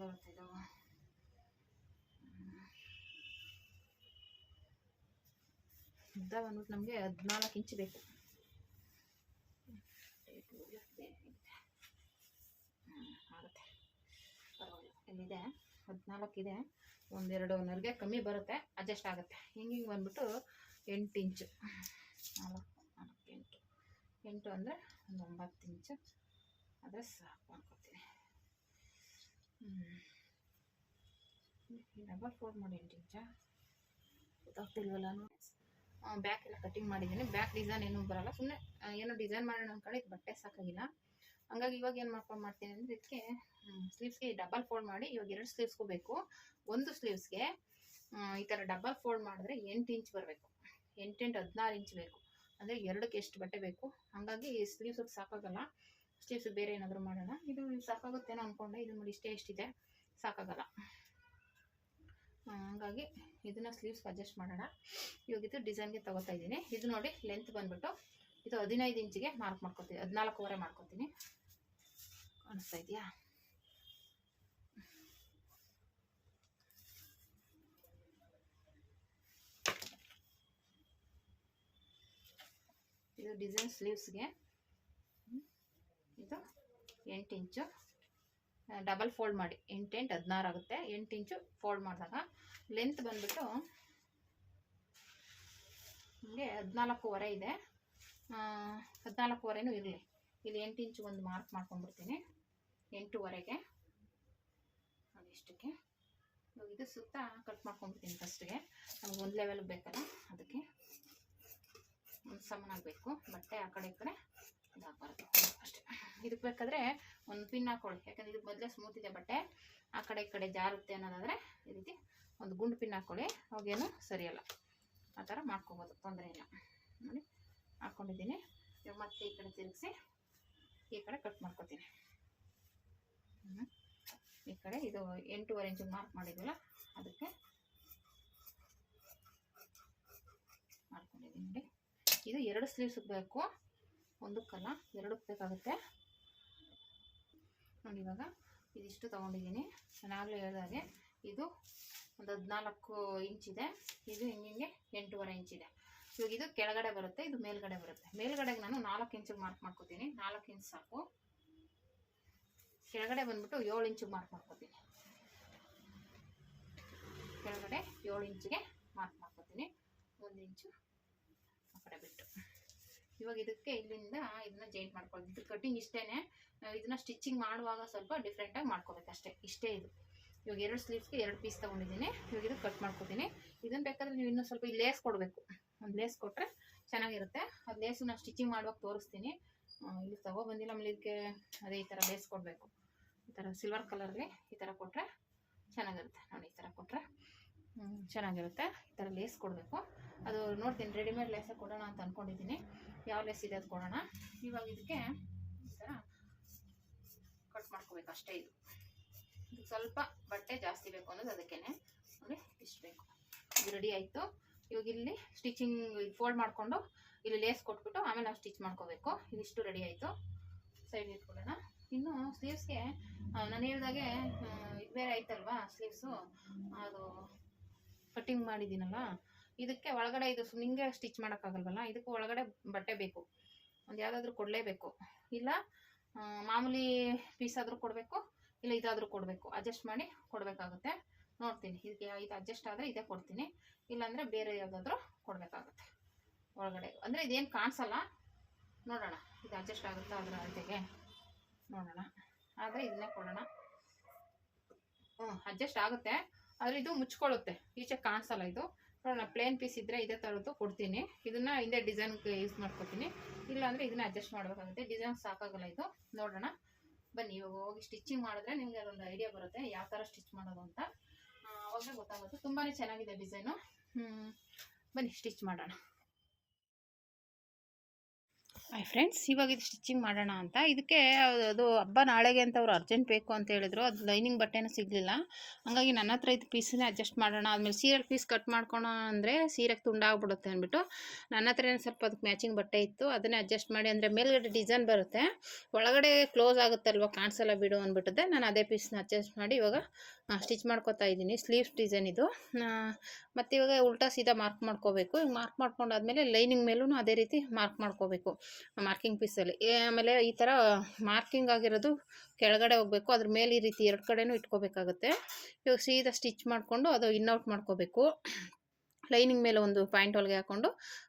ಬರುತ್ತೆ ಇದು. ಉದ್ದ ಬಂದ್ಬಿಟ್ಟು ನಮಗೆ 14 ಇಂಚ್ ಬೇಕು. ಆಗುತ್ತೆ, ಪರವಾಗಿಲ್ಲ. ಇಲ್ಲಿದೆ 14 ಇದೆ, ಒಂದೆರಡು ನರ್ಗೆ ಕಮ್ಮಿ ಬರುತ್ತೆ, ಅಡ್ಜಸ್ಟ್ ಆಗುತ್ತೆ. ಹಿಂಗೆ ಬಂದ್ಬಿಟ್ಟು 8 ಇಂಚು, 4 8 8 ಅಂದರೆ ಒಂದು 9 ಇಂಚು ಆದರೆ ಸಾಕು ಅನ್ಕೋತೀನಿ. ಡಬಲ್ ಫೋಲ್ಡ್ ಮಾಡಿ 8 ಇಂಚ ಗೊತ್ತಾಗ್ತಿಲ್ವಲ್ಲ. ಬ್ಯಾಕ್ ಎಲ್ಲ ಕಟಿಂಗ್ ಮಾಡಿದ್ದೀನಿ. ಬ್ಯಾಕ್ ಡಿಸೈನ್ ಏನೂ ಬರಲ್ಲ, ಸುಮ್ಮನೆ ಏನೋ ಡಿಸೈನ್ ಮಾಡೋಣ ಅಂದ್ಕೊಂಡು ಇದು ಬಟ್ಟೆ ಸಾಕಾಗಿಲ್ಲ. ಹಂಗಾಗಿ ಇವಾಗ ಏನು ಮಾಡ್ತೀನಿ ಅಂದರೆ ಇದಕ್ಕೆ ಸ್ಲೀವ್ಸ್ಗೆ ಡಬಲ್ ಫೋಲ್ಡ್ ಮಾಡಿ, ಇವಾಗ 2 ಸ್ಲೀವ್ಸ್ಗೂ ಬೇಕು. ಒಂದು ಸ್ಲೀವ್ಸ್ಗೆ ಈ ಥರ ಡಬಲ್ ಫೋಲ್ಡ್ ಮಾಡಿದ್ರೆ 8 ಇಂಚ್ ಬರಬೇಕು. 8 8 16 ಇಂಚ್ ಬೇಕು. ಅಂದರೆ 2ಕ್ಕೆ ಎಷ್ಟು ಬಟ್ಟೆ ಬೇಕು. ಹಾಗಾಗಿ ಸ್ಲೀವ್ಸಿಗೆ ಸಾಕಾಗಲ್ಲ. ಸ್ಲೀವ್ಸ್ ಬೇರೆ ಏನಾದರೂ ಮಾಡೋಣ. ಇದು ಸಾಕಾಗುತ್ತೇನೋ ಅಂದ್ಕೊಂಡೆ, ಇದು ನೋಡಿ ಇಷ್ಟೇ ಎಷ್ಟಿದೆ, ಸಾಕಾಗಲ್ಲ. ಹಾಗಾಗಿ ಇದನ್ನು ಸ್ಲೀವ್ಸ್ಗೆ ಅಡ್ಜಸ್ಟ್ ಮಾಡೋಣ. ಇವಾಗ ಇದು ಡಿಸೈನ್ಗೆ ತಗೋತಾ ಇದ್ದೀನಿ. ಇದು ನೋಡಿ ಲೆಂತ್ ಬಂದ್ಬಿಟ್ಟು ಇದು 15 ಇಂಚಿಗೆ ಮಾರ್ಕ್ ಮಾಡ್ಕೊತೀನಿ, 14.25 ಮಾಡ್ಕೊತೀನಿ. ಕಾಣಿಸ್ತಾ ಇದೆಯಾ? ಇದು ಡಿಸೈನ್ ಸ್ಲೀವ್ಸ್ಗೆ ಇದು 8 ಇಂಚು ಡಬಲ್ ಫೋಲ್ಡ್ ಮಾಡಿ 8 8 16 ಆಗುತ್ತೆ. 8 ಇಂಚು ಫೋಲ್ಡ್ ಮಾಡಿದಾಗ ಲೆಂತ್ ಬಂದ್ಬಿಟ್ಟು ನಿಮಗೆ 14.25 ಇದೆ. 14.25 ಇರಲಿ. ಇಲ್ಲಿ 8 ಇಂಚು ಒಂದು ಮಾರ್ಕ್ ಮಾಡ್ಕೊಂಡ್ಬಿಡ್ತೀನಿ. 8.25ಗೆ ಇಷ್ಟಕ್ಕೆ ಇದು ಸುತ್ತ ಕಟ್ ಮಾಡ್ಕೊಂಡ್ಬಿಡ್ತೀನಿ. ಫಸ್ಟಿಗೆ ನಮ್ಗೆ ಒಂದು ಲೆವೆಲ್ ಬೇಕಲ್ಲ, ಅದಕ್ಕೆ ಒಂದು ಸಮನಾಗಬೇಕು. ಬಟ್ಟೆ ಆ ಕಡೆ ಈ ಕಡೆ ಇದಾಗಬಾರ್ದು ಅಷ್ಟೇ. ಇದಕ್ಕೆ ಬೇಕಾದರೆ ಒಂದು ಪಿನ್ ಹಾಕೊಳ್ಳಿ, ಯಾಕಂದರೆ ಇದು ಮೊದಲೇ ಸ್ಮೂತ್ ಇದೆ ಬಟ್ಟೆ, ಆ ಕಡೆ ಈ ಕಡೆ ಜಾರುತ್ತೆ ಅನ್ನೋದಾದರೆ ಈ ರೀತಿ ಒಂದು ಗುಂಡು ಪಿನ್ ಹಾಕ್ಕೊಳ್ಳಿ, ಅವಾಗೇನು ಸರಿಯಲ್ಲ. ಆ ಥರ ಮಾಡ್ಕೊಬೋದು, ತೊಂದರೆ ಇಲ್ಲ. ನೋಡಿ ಹಾಕ್ಕೊಂಡಿದ್ದೀನಿ. ಇವಾಗ ಮತ್ತೆ ಈ ಕಡೆ ತಿರುಗಿಸಿ ಈ ಕಡೆ ಕಟ್ ಮಾಡ್ಕೊತೀನಿ. ಈ ಕಡೆ ಇದು 8.25 ಇಂಚಿಗೆ ಮಾರ್ಕ್ ಮಾಡಿದ್ವಲ್ಲ, ಅದಕ್ಕೆ ಮಾಡ್ಕೊಂಡಿದ್ದೀನಿ. ನೋಡಿ ಇದು 2 ಸ್ಲೀವ್ಸ್ಗೆ ಬೇಕು, ಒಂದಕ್ಕಲ್ಲ 2ಕ್ಕೆ ಬೇಕಾಗುತ್ತೆ. ನೋಡಿ ಇವಾಗ ಇದಿಷ್ಟು ತೊಗೊಂಡಿದ್ದೀನಿ. ನಾನಾಗಲೇ ಹೇಳಿದಾಗೆ ಇದು ಒಂದು 14 ಇಂಚಿದೆ, ಇದು ಹಿಂಗೆ 8.25 ಇಂಚಿದೆ. ಇವಾಗ ಇದು ಕೆಳಗಡೆ ಬರುತ್ತೆ, ಇದು ಮೇಲ್ಗಡೆ ಬರುತ್ತೆ. ಮೇಲ್ಗಡೆಗೆ ನಾನು 4 ಇಂಚಿಗೆ ಮಾರ್ಕ್ ಮಾಡ್ಕೋತೀನಿ. 4 ಇಂಚ್ ಸಾಕು. ಕೆಳಗಡೆ ಬಂದ್ಬಿಟ್ಟು 7 ಇಂಚಿಗೆ ಮಾರ್ಕ್ ಮಾಡ್ಕೋತೀನಿ. ಕೆಳಗಡೆ 7 ಇಂಚಿಗೆ ಮಾರ್ಕ್ ಮಾಡ್ಕೋತೀನಿ. 1 ಇಂಚು ಆ ಕಡೆ ಬಿಟ್ಟು ಇವಾಗ ಇದಕ್ಕೆ ಇಲ್ಲಿಂದ ಇದನ್ನ ಜಾಯಿಂಟ್ ಮಾಡ್ಕೊಳ್ಳೋದು. ಇದ್ರ ಕಟಿಂಗ್ ಇಷ್ಟೇನೆ. ಇದನ್ನ ಸ್ಟಿಚಿಂಗ್ ಮಾಡುವಾಗ ಸ್ವಲ್ಪ ಡಿಫ್ರೆಂಟಾಗಿ ಮಾಡ್ಕೋಬೇಕಷ್ಟೇ. ಇಷ್ಟೇ ಇದು. ಇವಾಗ 2 ಸ್ಲೀವ್ಸ್ಗೆ 2 ಪೀಸ್ ತೊಗೊಂಡಿದ್ದೀನಿ. ಇವಾಗ ಇದು ಕಟ್ ಮಾಡ್ಕೋತೀನಿ. ಇದನ್ನು ಬೇಕಾದರೆ ನೀವು ಇನ್ನೂ ಸ್ವಲ್ಪ ಲೇಸ್ ಕೊಡಬೇಕು. ಒಂದು ಲೇಸ್ ಕೊಟ್ಟರೆ ಚೆನ್ನಾಗಿರುತ್ತೆ. ಅದು ಲೇಸು ನಾನು ಸ್ಟಿಚಿಂಗ್ ಮಾಡುವಾಗ ತೋರಿಸ್ತೀನಿ. ಇಲ್ಲಿ ತೊಗೊಬಂದಿಲ್ಲ. ಆಮೇಲೆ ಇದಕ್ಕೆ ಅದೇ ಈ ಥರ ಲೇಸ್ ಕೊಡಬೇಕು. ಈ ಥರ ಸಿಲ್ವರ್ ಕಲರ್ಗೆ ಈ ಥರ ಕೊಟ್ಟರೆ ಚೆನ್ನಾಗಿರುತ್ತೆ. ನೋಡಿ ಈ ಥರ ಕೊಟ್ಟರೆ ಚೆನ್ನಾಗಿರುತ್ತೆ. ಈ ಥರ ಲೇಸ್ ಕೊಡಬೇಕು. ಅದು ನೋಡ್ತೀನಿ, ರೆಡಿಮೇಡ್ ಲೇಸೇ ಕೊಡೋಣ ಅಂತ ಅಂದ್ಕೊಂಡಿದ್ದೀನಿ. ಯಾವ ಲೇಸ್ ಇದೆ ಅದು ಕೊಡೋಣ. ಇವಾಗ ಇದಕ್ಕೆ ಈ ಥರ ಕಟ್ ಮಾಡ್ಕೋಬೇಕು ಅಷ್ಟೇ. ಇದು ಸ್ವಲ್ಪ ಬಟ್ಟೆ ಜಾಸ್ತಿ ಬೇಕು ಅನ್ನೋದು ಅದಕ್ಕೇ. ನೋಡಿ ಇಷ್ಟು ಬೇಕು. ಇದು ರೆಡಿ ಆಯಿತು. ಇವಾಗ ಇಲ್ಲಿ ಸ್ಟಿಚಿಂಗ್ ಫೋಲ್ಡ್ ಮಾಡಿಕೊಂಡು ಇಲ್ಲಿ ಲೇಸ್ ಕೊಟ್ಬಿಟ್ಟು ಆಮೇಲೆ ನಾವು ಸ್ಟಿಚ್ ಮಾಡ್ಕೋಬೇಕು. ಇದಿಷ್ಟು ರೆಡಿ ಆಯಿತು. ಸೈಡ್ ಇಟ್ಕೊಳ್ಳೋಣ. ಇನ್ನು ಸ್ಲೀವ್ಸ್ಗೆ ನಾನು ಹೇಳಿದಾಗೆ ಇದು ಬೇರೆ ಆಯ್ತಲ್ವಾ ಸ್ಲೀವ್ಸು, ಅದು ಕಟ್ಟಿಂಗ್ ಮಾಡಿದ್ದೀನಲ್ಲ, ಇದಕ್ಕೆ ಒಳಗಡೆ ಇದು ಹಿಂಗೆ ಸ್ಟಿಚ್ ಮಾಡೋಕ್ಕಾಗಲ್ವಲ್ಲ, ಇದಕ್ಕೆ ಒಳಗಡೆ ಬಟ್ಟೆ ಬೇಕು. ಒಂದು ಯಾವುದಾದ್ರೂ ಕೊಡಲೇಬೇಕು. ಇಲ್ಲ ಮಾಮೂಲಿ ಪೀಸ್ ಆದರೂ ಕೊಡಬೇಕು, ಇಲ್ಲ ಇದಾದರೂ ಕೊಡಬೇಕು. ಅಡ್ಜಸ್ಟ್ ಮಾಡಿ ಕೊಡಬೇಕಾಗುತ್ತೆ. ನೋಡ್ತೀನಿ, ಇದಕ್ಕೆ ಇದು ಅಡ್ಜಸ್ಟ್ ಆದರೆ ಇದೇ ಕೊಡ್ತೀನಿ, ಇಲ್ಲಾಂದರೆ ಬೇರೆ ಯಾವುದಾದ್ರೂ ಕೊಡಬೇಕಾಗುತ್ತೆ ಒಳಗಡೆ. ಅಂದರೆ ಇದೇನು ಕಾಣಿಸಲ್ಲ. ನೋಡೋಣ ಇದು ಅಡ್ಜಸ್ಟ್ ಆಗುತ್ತಾ ಅದರ ಅಳತೆಗೆ, ನೋಡೋಣ. ಆದರೆ ಇದನ್ನೇ ಕೊಡೋಣ. ಅಡ್ಜಸ್ಟ್ ಆಗುತ್ತೆ, ಆದರೆ ಇದು ಮುಚ್ಕೊಳ್ಳುತ್ತೆ, ಈಚೆ ಕಾಣಿಸಲ್ಲ ಇದು. ನೋಡೋಣ, ಪ್ಲೇನ್ ಪೀಸ್ ಇದ್ದರೆ ಇದೇ ಥರದ್ದು ಕೊಡ್ತೀನಿ. ಇದನ್ನು ಹಿಂದೆ ಡಿಸೈನ್ಗೆ ಯೂಸ್ ಮಾಡ್ಕೊತೀನಿ. ಇಲ್ಲಾಂದರೆ ಇದನ್ನ ಅಡ್ಜಸ್ಟ್ ಮಾಡಬೇಕಾಗುತ್ತೆ. ಡಿಸೈನ್ ಸಾಕಾಗಲ್ಲ ಇದು. ನೋಡೋಣ ಬನ್ನಿ. ಇವಾಗ ಹೋಗಿ ಸ್ಟಿಚಿಂಗ್ ಮಾಡಿದ್ರೆ ನಿಮಗೆ ಅದೊಂದು ಐಡಿಯಾ ಬರುತ್ತೆ ಯಾವ ಥರ ಸ್ಟಿಚ್ ಮಾಡೋದು ಅಂತ. ಅವಾಗಲೇ ಗೊತ್ತಾಗುತ್ತೆ. ತುಂಬಾ ಚೆನ್ನಾಗಿದೆ ಡಿಸೈನು. ಬನ್ನಿ ಸ್ಟಿಚ್ ಮಾಡೋಣ. ಹಾಯ್ ಫ್ರೆಂಡ್ಸ್, ಇವಾಗ ಇದು ಸ್ಟಿಚಿಂಗ್ ಮಾಡೋಣ ಅಂತ. ಇದಕ್ಕೆ ಅದು ಹಬ್ಬ ನಾಳೆಗೆ ಅಂತ ಅವ್ರು ಅರ್ಜೆಂಟ್ ಬೇಕು ಅಂತ ಹೇಳಿದ್ರು. ಅದು ಲೈನಿಂಗ್ ಬಟ್ಟೆನೂ ಸಿಗಲಿಲ್ಲ. ಹಾಗಾಗಿ ನನ್ನ ಹತ್ರ ಇದು ಪೀಸನ್ನೇ ಅಡ್ಜಸ್ಟ್ ಮಾಡೋಣ. ಆದಮೇಲೆ ಸೀರೆಗೆ ಪೀಸ್ ಕಟ್ ಮಾಡ್ಕೊಳ ಅಂದರೆ ಸೀರೆಗೆ ತುಂಡಾಗ್ಬಿಡುತ್ತೆ ಅಂದ್ಬಿಟ್ಟು ನನ್ನ ಹತ್ರ ಸ್ವಲ್ಪ ಅದಕ್ಕೆ ಮ್ಯಾಚಿಂಗ್ ಬಟ್ಟೆ ಇತ್ತು. ಅದನ್ನೇ ಅಡ್ಜಸ್ಟ್ ಮಾಡಿ, ಅಂದರೆ ಮೇಲ್ಗಡೆ ಡಿಸೈನ್ ಬರುತ್ತೆ, ಒಳಗಡೆ ಕ್ಲೋಸ್ ಆಗುತ್ತಲ್ವ, ಕಾಣಿಸಲ್ಲ ಬಿಡು ಅಂದ್ಬಿಟ್ಟಿದೆ. ನಾನು ಅದೇ ಪೀಸ್ನ ಅಡ್ಜಸ್ಟ್ ಮಾಡಿ ಇವಾಗ ಸ್ಟಿಚ್ ಮಾಡ್ಕೊತಾ ಇದ್ದೀನಿ. ಸ್ಲೀವ್ಸ್ ಡಿಸೈನ್ ಇದು. ಮತ್ತು ಇವಾಗ ಉಲ್ಟಾ ಸೀದಾ ಮಾರ್ಕ್ ಮಾಡ್ಕೋಬೇಕು. ಮಾರ್ಕ್ ಮಾಡ್ಕೊಂಡಾದ್ಮೇಲೆ ಲೈನಿಂಗ್ ಮೇಲೂ ಅದೇ ರೀತಿ ಮಾರ್ಕ್ ಮಾಡ್ಕೋಬೇಕು ಮಾರ್ಕಿಂಗ್ ಪೀಸಲ್ಲಿ. ಆಮೇಲೆ ಈ ಥರ ಮಾರ್ಕಿಂಗ್ ಆಗಿರೋದು ಕೆಳಗಡೆ ಹೋಗಬೇಕು, ಅದ್ರ ಮೇಲೆ ಈ ರೀತಿ ಎರಡು ಕಡೆನೂ ಇಟ್ಕೋಬೇಕಾಗುತ್ತೆ. ಇವಾಗ ಸೀದಾ ಸ್ಟಿಚ್ ಮಾಡಿಕೊಂಡು ಅದು ಇನ್ನೌಟ್ ಮಾಡ್ಕೋಬೇಕು. ಲೈನಿಂಗ್ ಮೇಲೆ ಒಂದು ಪಾಯಿಂಟ್ ಹೊಲಿಗೆ ಹಾಕ್ಕೊಂಡು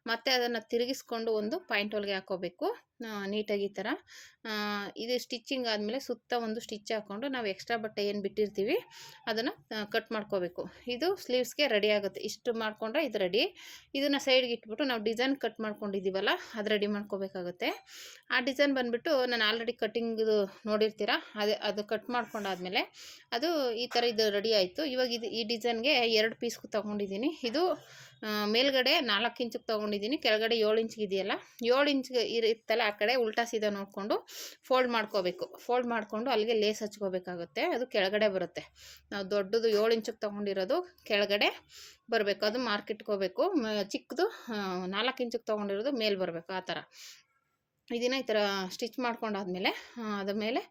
ಮತ್ತೆ ಅದನ್ನು ತಿರುಗಿಸ್ಕೊಂಡು ಒಂದು ಪಾಯಿಂಟ್ ಹೊಲಿಗೆ ಹಾಕ್ಕೋಬೇಕು ನೀಟಾಗಿ. ಈ ಥರ ಇದು ಸ್ಟಿಚ್ಚಿಂಗ್ ಆದಮೇಲೆ ಸುತ್ತ ಒಂದು ಸ್ಟಿಚ್ ಹಾಕ್ಕೊಂಡು ನಾವು ಎಕ್ಸ್ಟ್ರಾ ಬಟ್ಟೆ ಏನು ಬಿಟ್ಟಿರ್ತೀವಿ ಅದನ್ನು ಕಟ್ ಮಾಡ್ಕೋಬೇಕು. ಇದು ಸ್ಲೀವ್ಸ್ಗೆ ರೆಡಿ ಆಗುತ್ತೆ. ಇಷ್ಟು ಮಾಡಿಕೊಂಡ್ರೆ ಇದು ರೆಡಿ. ಇದನ್ನು ಸೈಡ್ಗೆ ಇಟ್ಬಿಟ್ಟು ನಾವು ಡಿಸೈನ್ ಕಟ್ ಮಾಡ್ಕೊಂಡಿದ್ದೀವಲ್ಲ ಅದು ರೆಡಿ ಮಾಡ್ಕೋಬೇಕಾಗುತ್ತೆ. ಆ ಡಿಸೈನ್ ಬಂದುಬಿಟ್ಟು ನಾನು ಆಲ್ರೆಡಿ ಕಟ್ಟಿಂಗ್ದು ನೋಡಿರ್ತೀರ, ಅದು ಕಟ್ ಮಾಡ್ಕೊಂಡಾದ್ಮೇಲೆ ಅದು ಈ ಥರ ಇದು ರೆಡಿ ಆಯಿತು. ಇವಾಗ ಈ ಡಿಸೈನ್ಗೆ 2 ಪೀಸ್ ತೊಗೊಂಡಿದ್ದೀನಿ. ಇದು ಮೇಲ್ಗಡೆ 4 ಇಂಚಿಗೆ ತೊಗೊಂಡಿದ್ದೀನಿ, ಕೆಳಗಡೆ 7 ಇಂಚಿಗೆ ಇದೆಯಲ್ಲ, 7 ಇಂಚಿಗೆ ಇರುತ್ತಲ್ಲ ಆ ಕಡೆ ಉಲ್ಟಾ ಸೀದಾ ನೋಡಿಕೊಂಡು ಫೋಲ್ಡ್ ಮಾಡ್ಕೋಬೇಕು. ಫೋಲ್ಡ್ ಮಾಡಿಕೊಂಡು ಅಲ್ಲಿಗೆ ಲೇಸ್ ಹಚ್ಕೋಬೇಕಾಗುತ್ತೆ. ಅದು ಕೆಳಗಡೆ ಬರುತ್ತೆ. ನಾವು ದೊಡ್ಡದು 7 ಇಂಚಿಗೆ ತೊಗೊಂಡಿರೋದು ಕೆಳಗಡೆ ಬರಬೇಕು, ಅದು ಮಾರ್ಕ್ ಇಟ್ಕೋಬೇಕು. ಚಿಕ್ಕದು 4 ಇಂಚಿಗೆ ತೊಗೊಂಡಿರೋದು ಮೇಲೆ ಬರಬೇಕು. ಆ ಥರ ಇದನ್ನು ಈ ಥರ ಸ್ಟಿಚ್ ಮಾಡ್ಕೊಂಡಾದ್ಮೇಲೆ ಅದ್ರ ಮೇಲೆ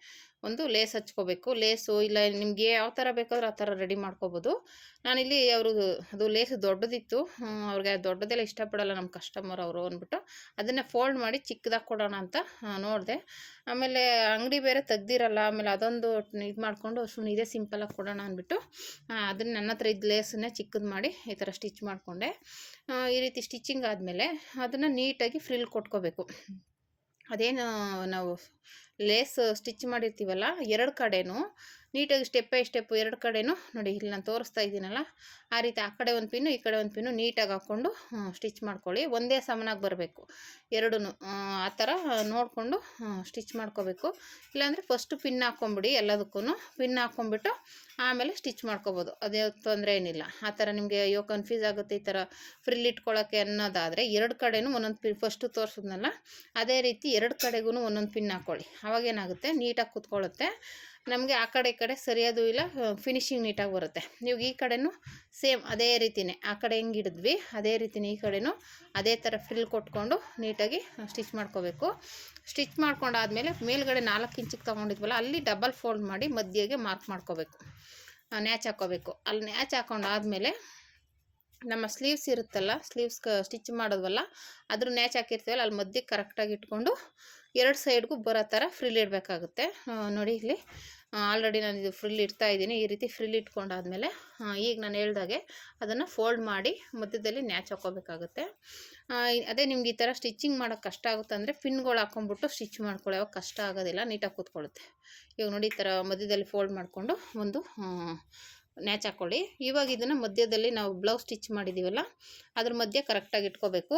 ಒಂದು ಲೇಸ್ ಹಚ್ಕೋಬೇಕು. ಲೇಸು ಇಲ್ಲ ನಿಮಗೆ ಯಾವ ಥರ ಬೇಕಾದ್ರೂ ಆ ಥರ ರೆಡಿ ಮಾಡ್ಕೋಬೋದು. ನಾನಿಲ್ಲಿ ಅದು ಲೇಸ್ ದೊಡ್ಡದಿತ್ತು, ಅವ್ರಿಗೆ ದೊಡ್ಡದೆಲ್ಲ ಇಷ್ಟಪಡಲ್ಲ ನಮ್ಮ ಕಸ್ಟಮರ್ ಅವರು ಅಂದ್ಬಿಟ್ಟು ಅದನ್ನು ಫೋಲ್ಡ್ ಮಾಡಿ ಚಿಕ್ಕದಾಗಿ ಕೊಡೋಣ ಅಂತ ನೋಡಿದೆ. ಆಮೇಲೆ ಅಂಗಡಿ ಬೇರೆ ತೆಗ್ದಿರಲ್ಲ, ಆಮೇಲೆ ಅದೊಂದು ಇದು ಮಾಡಿಕೊಂಡು ಸುಮ್ಮನೆ ಇದೇ ಸಿಂಪಲಾಗಿ ಕೊಡೋಣ ಅಂದ್ಬಿಟ್ಟು ಅದನ್ನು ನನ್ನ ಹತ್ರ ಇದು ಲೇಸನ್ನೇ ಚಿಕ್ಕದು ಮಾಡಿ ಈ ಥರ ಸ್ಟಿಚ್ ಮಾಡಿಕೊಂಡೆ. ಈ ರೀತಿ ಸ್ಟಿಚಿಂಗ್ ಆದಮೇಲೆ ಅದನ್ನು ನೀಟಾಗಿ ಫ್ರಿಲ್ ಕೊಟ್ಕೋಬೇಕು. ಅದೇನು ನಾವು ಲೇಸ್ ಸ್ಟಿಚ್ ಮಾಡಿರ್ತೀವಲ್ಲ 2 ಕಡೆನೂ ನೀಟಾಗಿ ಸ್ಟೆಪ್ ಬೈ ಸ್ಟೆಪ್ಪು 2 ಕಡೆನೂ ನೋಡಿ, ಇಲ್ಲಿ ನಾನು ತೋರಿಸ್ತಾ ಇದ್ದೀನಲ್ಲ ಆ ರೀತಿ ಆ ಕಡೆ ಒಂದು ಪಿನ್ನು ಈ ಕಡೆ ಒಂದು ಪಿನ್ನು ನೀಟಾಗಿ ಹಾಕ್ಕೊಂಡು ಸ್ಟಿಚ್ ಮಾಡ್ಕೊಳ್ಳಿ. ಒಂದೇ ಸಮನಾಗಿ ಬರಬೇಕು ಎರಡೂ. ಆ ಥರ ನೋಡಿಕೊಂಡು ಸ್ಟಿಚ್ ಮಾಡ್ಕೋಬೇಕು. ಇಲ್ಲಾಂದರೆ ಫಸ್ಟು ಪಿನ್ ಹಾಕ್ಕೊಂಬಿಡಿ, ಎಲ್ಲದಕ್ಕೂ ಪಿನ್ ಹಾಕ್ಕೊಂಬಿಟ್ಟು ಆಮೇಲೆ ಸ್ಟಿಚ್ ಮಾಡ್ಕೋಬೋದು. ಅದೇ ತೊಂದರೆ ಏನಿಲ್ಲ. ಆ ಥರ ನಿಮಗೆ ಅಯ್ಯೋ ಕನ್ಫ್ಯೂಸ್ ಆಗುತ್ತೆ ಈ ಥರ ಫ್ರಿಲ್ ಇಟ್ಕೊಳ್ಳೋಕ್ಕೆ ಅನ್ನೋದಾದರೆ 2 ಕಡೆನೂ ಒಂದೊಂದು ಪಿನ್, ಫಸ್ಟು ತೋರಿಸಿದ್ನಲ್ಲ ಅದೇ ರೀತಿ 2 ಕಡೆಗೂ ಒಂದೊಂದು ಪಿನ್ ಹಾಕ್ಕೊಳ್ಳಿ. ಅವಾಗೇನಾಗುತ್ತೆ ನೀಟಾಗಿ ಕೂತ್ಕೊಳ್ಳುತ್ತೆ ನಮಗೆ. ಆ ಕಡೆ ಈ ಕಡೆ ಸರಿಯೋದು ಇಲ್ಲ, ಫಿನಿಶಿಂಗ್ ನೀಟಾಗಿ ಬರುತ್ತೆ. ನೀವು ಈ ಕಡೆನೂ ಸೇಮ್ ಅದೇ ರೀತಿಯೇ, ಆ ಕಡೆ ಹೆಂಗೆ ಹಿಡಿದ್ವಿ ಅದೇ ರೀತಿಯೇ ಈ ಕಡೆನೂ ಅದೇ ಥರ ಫ್ರಿಲ್ ಕೊಟ್ಕೊಂಡು ನೀಟಾಗಿ ಸ್ಟಿಚ್ ಮಾಡ್ಕೋಬೇಕು. ಸ್ಟಿಚ್ ಮಾಡ್ಕೊಂಡಾದ್ಮೇಲೆ ಮೇಲ್ಗಡೆ 4 ಇಂಚಿಗೆ ತೊಗೊಂಡಿದ್ವಲ್ಲ ಅಲ್ಲಿ ಡಬಲ್ ಫೋಲ್ಡ್ ಮಾಡಿ ಮಧ್ಯೆಗೆ ಮಾರ್ಕ್ ಮಾಡ್ಕೋಬೇಕು, ನ್ಯಾಚ್ ಹಾಕ್ಕೋಬೇಕು. ಅಲ್ಲಿ ನ್ಯಾಚ್ ಹಾಕ್ಕೊಂಡಾದ್ಮೇಲೆ ನಮ್ಮ ಸ್ಲೀವ್ಸ್ ಇರುತ್ತಲ್ಲ, ಸ್ಲೀವ್ಸ್ ಸ್ಟಿಚ್ ಮಾಡೋದ್ವಲ್ಲ ಅದ್ರ ನ್ಯಾಚ್ ಹಾಕಿರ್ತೀವಲ್ಲ ಅಲ್ಲಿ ಮಧ್ಯೆ ಕರೆಕ್ಟಾಗಿ ಇಟ್ಕೊಂಡು 2 ಸೈಡ್ಗೂ ಬರೋ ಥರ ಫ್ರಿಲ್ ಇಡಬೇಕಾಗುತ್ತೆ. ನೋಡಿ ಇಲ್ಲಿ ಆಲ್ರೆಡಿ ನಾನು ಇದು ಫ್ರಿಲ್ ಇಡ್ತಾ ಇದ್ದೀನಿ. ಈ ರೀತಿ ಫ್ರಿಲ್ ಇಟ್ಕೊಂಡಾದ್ಮೇಲೆ ಈಗ ನಾನು ಹೇಳ್ದಾಗೆ ಅದನ್ನು ಫೋಲ್ಡ್ ಮಾಡಿ ಮಧ್ಯದಲ್ಲಿ ನ್ಯಾಚ್ ಹಾಕ್ಕೋಬೇಕಾಗುತ್ತೆ. ಅದೇ ನಿಮ್ಗೆ ಈ ಥರ ಸ್ಟಿಚಿಂಗ್ ಮಾಡೋಕ್ಕೆ ಕಷ್ಟ ಆಗುತ್ತೆ ಅಂದರೆ ಪಿನ್ಗಳು ಹಾಕ್ಕೊಂಬಿಟ್ಟು ಸ್ಟಿಚ್ ಮಾಡ್ಕೊಳ್ಳೋ ಕಷ್ಟ ಆಗೋದಿಲ್ಲ, ನೀಟಾಗಿ ಕೂತ್ಕೊಳ್ಳುತ್ತೆ. ಇವಾಗ ನೋಡಿ ಈ ಥರ ಮಧ್ಯದಲ್ಲಿ ಫೋಲ್ಡ್ ಮಾಡಿಕೊಂಡು ಒಂದು ನ್ಯಾಚ್ ಹಾಕ್ಕೊಳ್ಳಿ. ಇವಾಗ ಇದನ್ನು ಮಧ್ಯದಲ್ಲಿ ನಾವು ಬ್ಲೌಸ್ ಸ್ಟಿಚ್ ಮಾಡಿದ್ದೀವಲ್ಲ ಅದ್ರ ಮಧ್ಯೆ ಕರೆಕ್ಟಾಗಿ ಇಟ್ಕೋಬೇಕು.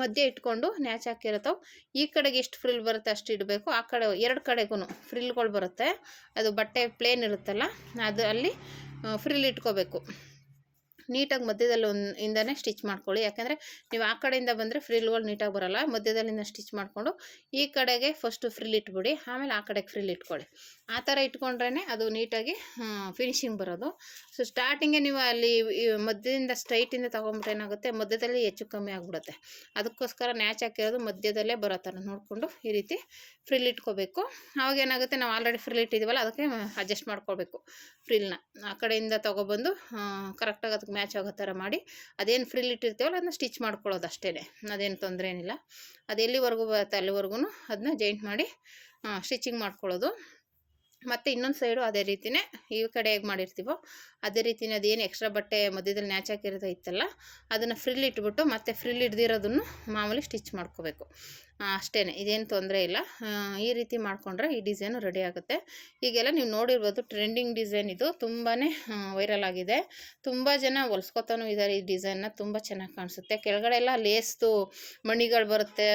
ಮಧ್ಯೆ ಇಟ್ಕೊಂಡು ನ್ಯಾಚ್ ಹಾಕಿರತ್ತೋ ಈ ಕಡೆಗೆ ಎಷ್ಟು ಫ್ರಿಲ್ ಬರುತ್ತೆ ಅಷ್ಟು ಇಡಬೇಕು. ಆ ಕಡೆ 2 ಕಡೆಗೂ ಫ್ರಿಲ್ಗಳು ಬರುತ್ತೆ. ಅದು ಬಟ್ಟೆ ಪ್ಲೇನ್ ಇರುತ್ತಲ್ಲ ಅದು ಅಲ್ಲಿ ಫ್ರಿಲ್ ಇಟ್ಕೋಬೇಕು. ನೀಟಾಗಿ ಮಧ್ಯದಲ್ಲಿ ಇಂದನೇ ಸ್ಟಿಚ್ ಮಾಡ್ಕೊಳ್ಳಿ. ಯಾಕೆಂದರೆ ನೀವು ಆ ಕಡೆಯಿಂದ ಬಂದರೆ ಫ್ರಿಲ್ಗಳು ನೀಟಾಗಿ ಬರೋಲ್ಲ. ಮಧ್ಯದಲ್ಲಿಂದ ಸ್ಟಿಚ್ ಮಾಡಿಕೊಂಡು ಈ ಕಡೆಗೆ ಫಸ್ಟು ಫ್ರಿಲ್ ಇಟ್ಬಿಡಿ, ಆಮೇಲೆ ಆ ಕಡೆಗೆ ಫ್ರಿಲ್ ಇಟ್ಕೊಳ್ಳಿ. ಆ ಥರ ಇಟ್ಕೊಂಡ್ರೇ ಅದು ನೀಟಾಗಿ ಫಿನಿಶಿಂಗ್ ಬರೋದು. ಸೊ ಸ್ಟಾರ್ಟಿಂಗೇ ನೀವು ಅಲ್ಲಿ ಮಧ್ಯದಿಂದ ಸ್ಟ್ರೈಟಿಂದ ತೊಗೊಂಬಿಟ್ರೆ ಏನಾಗುತ್ತೆ ಮಧ್ಯದಲ್ಲಿ ಹೆಚ್ಚು ಕಮ್ಮಿ ಆಗಿಬಿಡುತ್ತೆ. ಅದಕ್ಕೋಸ್ಕರ ನ್ಯಾಚ್ ಹಾಕಿರೋದು ಮಧ್ಯದಲ್ಲೇ ಬರೋ ಥರ ನೋಡಿಕೊಂಡು ಈ ರೀತಿ ಫ್ರಿಲ್ ಇಟ್ಕೋಬೇಕು. ಆವಾಗ ಏನಾಗುತ್ತೆ, ನಾವು ಆಲ್ರೆಡಿ ಫ್ರಿಲ್ ಇಟ್ಟಿದ್ದೀವಲ್ಲ ಅದಕ್ಕೆ ಅಡ್ಜಸ್ಟ್ ಮಾಡ್ಕೊಳ್ಬೇಕು ಫ್ರಿಲ್ನ. ಆ ಕಡೆಯಿಂದ ತೊಗೊಬಂದು ಕರೆಕ್ಟಾಗಿ ಅದಕ್ಕೆ ಮ್ಯಾಚ್ ಆಗೋ ಥರ ಮಾಡಿ ಅದೇನು ಫ್ರಿಲ್ ಇಟ್ಟಿರ್ತೀವಲ್ಲ ಅದನ್ನ ಸ್ಟಿಚ್ ಮಾಡ್ಕೊಳ್ಳೋದು ಅಷ್ಟೇ, ಅದೇನು ತೊಂದರೆ ಏನಿಲ್ಲ. ಅದು ಎಲ್ಲಿವರೆಗೂ ಬರುತ್ತೆ ಅಲ್ಲಿವರೆಗೂ ಅದನ್ನ ಜಾಯಿಂಟ್ ಮಾಡಿ ಸ್ಟಿಚಿಂಗ್ ಮಾಡ್ಕೊಳ್ಳೋದು. ಮತ್ತು ಇನ್ನೊಂದು ಸೈಡು ಅದೇ ರೀತಿಯೇ ಈ ಕಡೆ ಹೇಗೆ ಮಾಡಿರ್ತೀವೋ ಅದೇ ರೀತಿಯೇ ಅದೇನು ಎಕ್ಸ್ಟ್ರಾ ಬಟ್ಟೆ ಮಧ್ಯದಲ್ಲಿ ನ್ಯಾಚ್ ಹಾಕಿರೋದು ಇತ್ತಲ್ಲ ಅದನ್ನು ಫ್ರಿಲ್ ಇಟ್ಬಿಟ್ಟು ಮತ್ತೆ ಫ್ರಿಲ್ ಹಿಡ್ದಿರೋದನ್ನು ಮಾಮೂಲಿ ಸ್ಟಿಚ್ ಮಾಡ್ಕೋಬೇಕು ಅಷ್ಟೇ, ಇದೇನು ತೊಂದರೆ ಇಲ್ಲ. ಈ ರೀತಿ ಮಾಡಿಕೊಂಡ್ರೆ ಈ ಡಿಸೈನು ರೆಡಿ ಆಗುತ್ತೆ. ಈಗೆಲ್ಲ ನೀವು ನೋಡಿರ್ಬೋದು ಟ್ರೆಂಡಿಂಗ್ ಡಿಸೈನ್ ಇದು, ತುಂಬಾ ವೈರಲ್ ಆಗಿದೆ. ತುಂಬ ಜನ ಹೊಲ್ಸ್ಕೊತಾನೂ ಇದ್ದಾರೆ ಈ ಡಿಸೈನ್ನ. ತುಂಬ ಚೆನ್ನಾಗಿ ಕಾಣಿಸುತ್ತೆ. ಕೆಳಗಡೆ ಎಲ್ಲ ಲೇಸ್ದು ಮಣಿಗಳು ಬರುತ್ತೆ,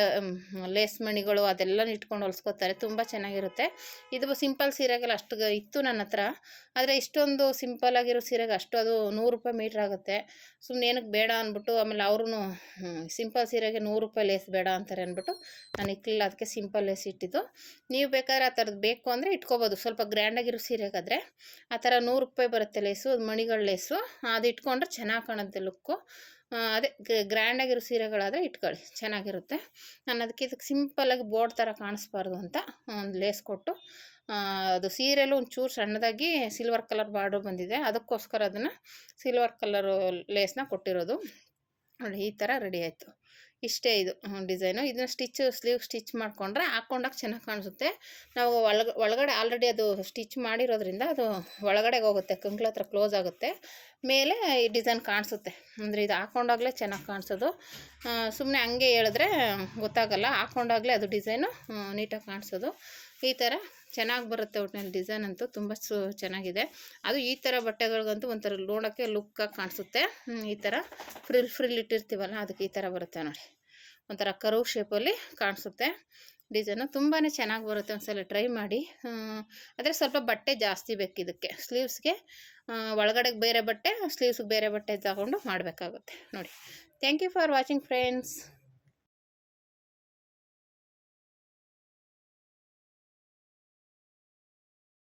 ಲೇಸ್ ಮಣಿಗಳು ಅದೆಲ್ಲ ಇಟ್ಕೊಂಡು ಹೊಲ್ಸ್ಕೊತಾರೆ, ತುಂಬ ಚೆನ್ನಾಗಿರುತ್ತೆ. ಇದು ಸಿಂಪಲ್ ಸೀರೆಗೆಲ್ಲ ಅಷ್ಟು ಇತ್ತು ನನ್ನ ಹತ್ರ, ಆದರೆ ಇಷ್ಟೊಂದು ಸಿಂಪಲ್ ಆಗಿರೋ ಸೀರೆಗೆ ಅಷ್ಟು ಅದು 100 ರೂಪಾಯಿ ಮೀಟ್ರ್ ಆಗುತ್ತೆ. ಸುಮ್ಮನೆ ಏನಕ್ಕೆ ಬೇಡ ಅಂದ್ಬಿಟ್ಟು ಆಮೇಲೆ ಅವ್ರೂ ಸಿಂಪಲ್ ಸೀರೆಗೆ 100 ರೂಪಾಯಿ ಲೇಸ್ ಬೇಡ ಅಂತಾರೆ ಅಂದ್ಬಿಟ್ಟು ನಾನು ಇಕ್ಕಲಿಲ್ಲ, ಅದಕ್ಕೆ ಸಿಂಪಲ್ ಲೇಸ್ ಇಟ್ಟಿದ್ದು. ನೀವು ಬೇಕಾದ್ರೆ ಆ ಥರದ್ದು ಬೇಕು ಅಂದರೆ ಇಟ್ಕೋಬೋದು. ಸ್ವಲ್ಪ ಗ್ರ್ಯಾಂಡಾಗಿರೋ ಸೀರೆಗಾದರೆ ಆ ಥರ 100 ರೂಪಾಯಿ ಬರುತ್ತೆ ಲೇಸು, ಅದು ಮಣಿಗಳ ಲೇಸು. ಅದು ಇಟ್ಕೊಂಡ್ರೆ ಚೆನ್ನಾಗಿ ಕಾಣುತ್ತೆ ಲುಕ್ಕು. ಅದೇ ಗ್ರ್ಯಾಂಡಾಗಿರೋ ಸೀರೆಗಳಾದರೆ ಇಟ್ಕೊಳ್ಳಿ, ಚೆನ್ನಾಗಿರುತ್ತೆ. ನಾನು ಅದಕ್ಕೆ ಇದಕ್ಕೆ ಸಿಂಪಲ್ಲಾಗಿ ಬೋರ್ಡ್ ಥರ ಕಾಣಿಸ್ಬಾರ್ದು ಅಂತ ಒಂದು ಲೇಸ್ ಕೊಟ್ಟು, ಅದು ಸೀರೆಯಲ್ಲೂ ಒಂಚೂರು ಸಣ್ಣದಾಗಿ ಸಿಲ್ವರ್ ಕಲರ್ ಬಾರ್ಡ್ರ್ ಬಂದಿದೆ, ಅದಕ್ಕೋಸ್ಕರ ಅದನ್ನು ಸಿಲ್ವರ್ ಕಲರು ಲೇಸ್ನ ಕೊಟ್ಟಿರೋದು. ನೋಡಿ ಈ ಥರ ರೆಡಿ ಆಯಿತು. ಇಷ್ಟೇ ಇದು ಡಿಸೈನು. ಇದನ್ನ ಸ್ಲೀವ್ ಸ್ಟಿಚ್ ಮಾಡಿಕೊಂಡ್ರೆ ಹಾಕ್ಕೊಂಡಾಗ ಚೆನ್ನಾಗಿ ಕಾಣಿಸುತ್ತೆ. ನಾವು ಒಳಗಡೆ ಆಲ್ರೆಡಿ ಅದು ಸ್ಟಿಚ್ ಮಾಡಿರೋದ್ರಿಂದ ಅದು ಒಳಗಡೆಗೆ ಹೋಗುತ್ತೆ, ಕಂಕ್ಳ ಹತ್ರ ಕ್ಲೋಸ್ ಆಗುತ್ತೆ, ಮೇಲೆ ಈ ಡಿಸೈನ್ ಕಾಣಿಸುತ್ತೆ. ಅಂದರೆ ಇದು ಹಾಕ್ಕೊಂಡಾಗಲೇ ಚೆನ್ನಾಗಿ ಕಾಣಿಸೋದು. ಸುಮ್ಮನೆ ಹಂಗೆ ಹೇಳಿದ್ರೆ ಗೊತ್ತಾಗಲ್ಲ, ಹಾಕ್ಕೊಂಡಾಗಲೇ ಅದು ಡಿಸೈನು ನೀಟಾಗಿ ಕಾಣಿಸೋದು. ಈ ಥರ ಚೆನ್ನಾಗಿ ಬರುತ್ತೆ. ಒಟ್ಟಿನಲ್ಲಿ ಡಿಸೈನ್ ಅಂತೂ ತುಂಬ ಚೆನ್ನಾಗಿದೆ. ಅದು ಈ ಥರ ಬಟ್ಟೆಗಳಿಗಂತೂ ಒಂಥರ ನೋಡೋಕ್ಕೆ ಲುಕ್ಕಾಗಿ ಕಾಣಿಸುತ್ತೆ. ಈ ಥರ ಫ್ರಿಲ್ ಇಟ್ಟಿರ್ತೀವಲ್ಲ, ಅದಕ್ಕೆ ಈ ಥರ ಬರುತ್ತೆ ನೋಡಿ, ಒಂಥರ ಕರ್ವ್ ಶೇಪಲ್ಲಿ ಕಾಣಿಸುತ್ತೆ. ಡಿಸೈನು ತುಂಬಾ ಚೆನ್ನಾಗಿ ಬರುತ್ತೆ. ಒಂದ್ಸಲ ಟ್ರೈ ಮಾಡಿ. ಆದರೆ ಸ್ವಲ್ಪ ಬಟ್ಟೆ ಜಾಸ್ತಿ ಬೇಕು ಇದಕ್ಕೆ. ಸ್ಲೀವ್ಸ್ಗೆ ಒಳಗಡೆಗೆ ಬೇರೆ ಬಟ್ಟೆ, ಸ್ಲೀವ್ಸ್ಗೆ ಬೇರೆ ಬಟ್ಟೆ ತಗೊಂಡು ಮಾಡಬೇಕಾಗುತ್ತೆ ನೋಡಿ. Thank you for watching friends.